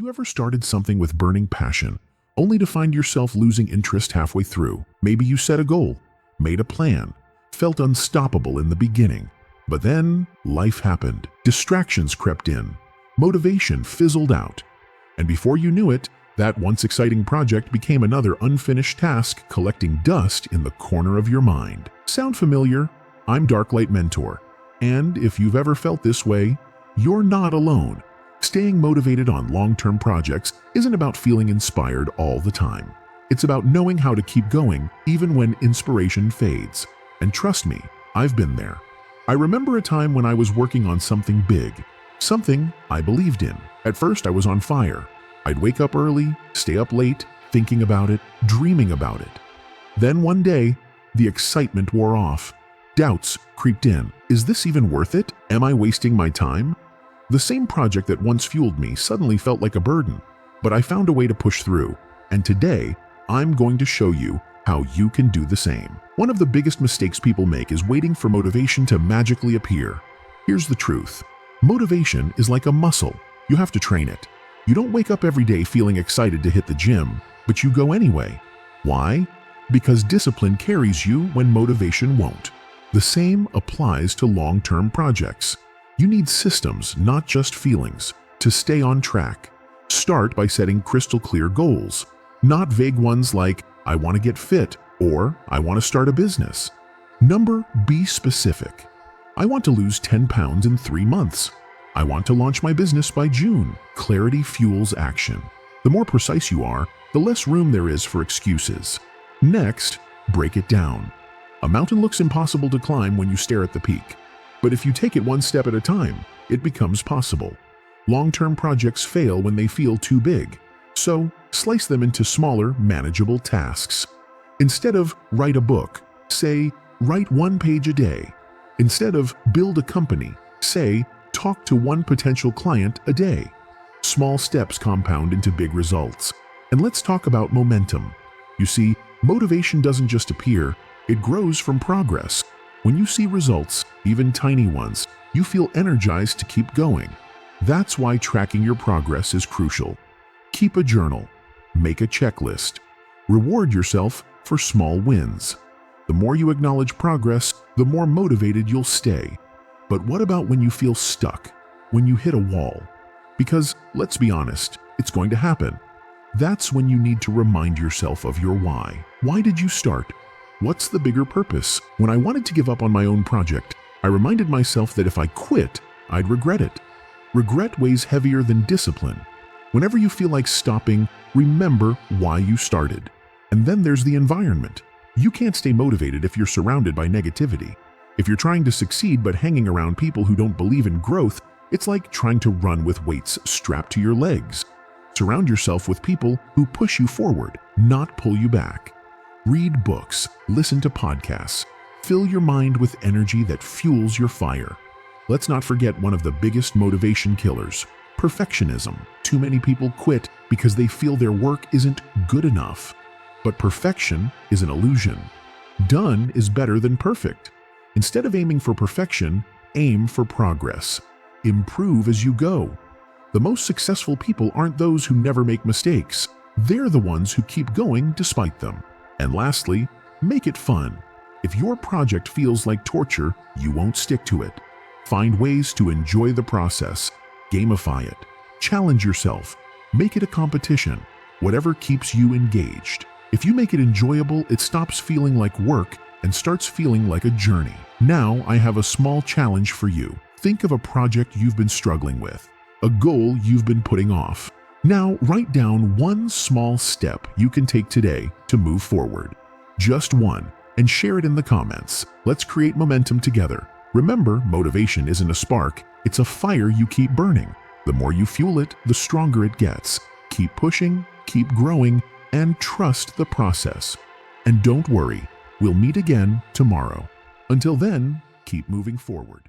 you ever started something with burning passion, only to find yourself losing interest halfway through? Maybe you set a goal, made a plan, felt unstoppable in the beginning, but then life happened. Distractions crept in, motivation fizzled out, and before you knew it, that once exciting project became another unfinished task collecting dust in the corner of your mind. Sound familiar? I'm Darklight Mentor, and if you've ever felt this way, you're not alone. Staying motivated on long-term projects isn't about feeling inspired all the time. It's about knowing how to keep going even when inspiration fades. And trust me, I've been there. I remember a time when I was working on something big, something I believed in. At first, I was on fire. I'd wake up early, stay up late, thinking about it, dreaming about it. Then one day, the excitement wore off. Doubts creeped in. Is this even worth it? Am I wasting my time? The same project that once fueled me suddenly felt like a burden, but I found a way to push through. And today, I'm going to show you how you can do the same. One of the biggest mistakes people make is waiting for motivation to magically appear. Here's the truth. Motivation is like a muscle. You have to train it. You don't wake up every day feeling excited to hit the gym, but you go anyway. Why? Because discipline carries you when motivation won't. The same applies to long-term projects. You need systems, not just feelings, to stay on track. Start by setting crystal clear goals, not vague ones like, I want to get fit, or I want to start a business. Be specific. I want to lose 10 pounds in 3 months. I want to launch my business by June. Clarity fuels action. The more precise you are, the less room there is for excuses. Next, break it down. A mountain looks impossible to climb when you stare at the peak. But if you take it one step at a time, it becomes possible. Long-term projects fail when they feel too big. So, slice them into smaller, manageable tasks. Instead of write a book, say, write 1 page a day. Instead of build a company, say, talk to 1 potential client a day. Small steps compound into big results. And let's talk about momentum. You see, motivation doesn't just appear, it grows from progress. When you see results, even tiny ones, you feel energized to keep going. That's why tracking your progress is crucial. Keep a journal. Make a checklist. Reward yourself for small wins. The more you acknowledge progress, the more motivated you'll stay. But what about when you feel stuck? When you hit a wall? Because, let's be honest, it's going to happen. That's when you need to remind yourself of your why. Why did you start? What's the bigger purpose? When I wanted to give up on my own project, I reminded myself that if I quit, I'd regret it. Regret weighs heavier than discipline. Whenever you feel like stopping, remember why you started. And then there's the environment. You can't stay motivated if you're surrounded by negativity. If you're trying to succeed but hanging around people who don't believe in growth, it's like trying to run with weights strapped to your legs. Surround yourself with people who push you forward, not pull you back. Read books, listen to podcasts, fill your mind with energy that fuels your fire. Let's not forget one of the biggest motivation killers, perfectionism. Too many people quit because they feel their work isn't good enough. But perfection is an illusion. Done is better than perfect. Instead of aiming for perfection, aim for progress. Improve as you go. The most successful people aren't those who never make mistakes. They're the ones who keep going despite them. And lastly, make it fun. If your project feels like torture, you won't stick to it. Find ways to enjoy the process. Gamify it. Challenge yourself. Make it a competition. Whatever keeps you engaged. If you make it enjoyable, it stops feeling like work and starts feeling like a journey. Now, I have a small challenge for you. Think of a project you've been struggling with, a goal you've been putting off. Now, write down 1 small step you can take today to move forward. Just one, and share it in the comments. Let's create momentum together. Remember, motivation isn't a spark, it's a fire you keep burning. The more you fuel it, the stronger it gets. Keep pushing, keep growing, and trust the process. And don't worry, we'll meet again tomorrow. Until then, keep moving forward.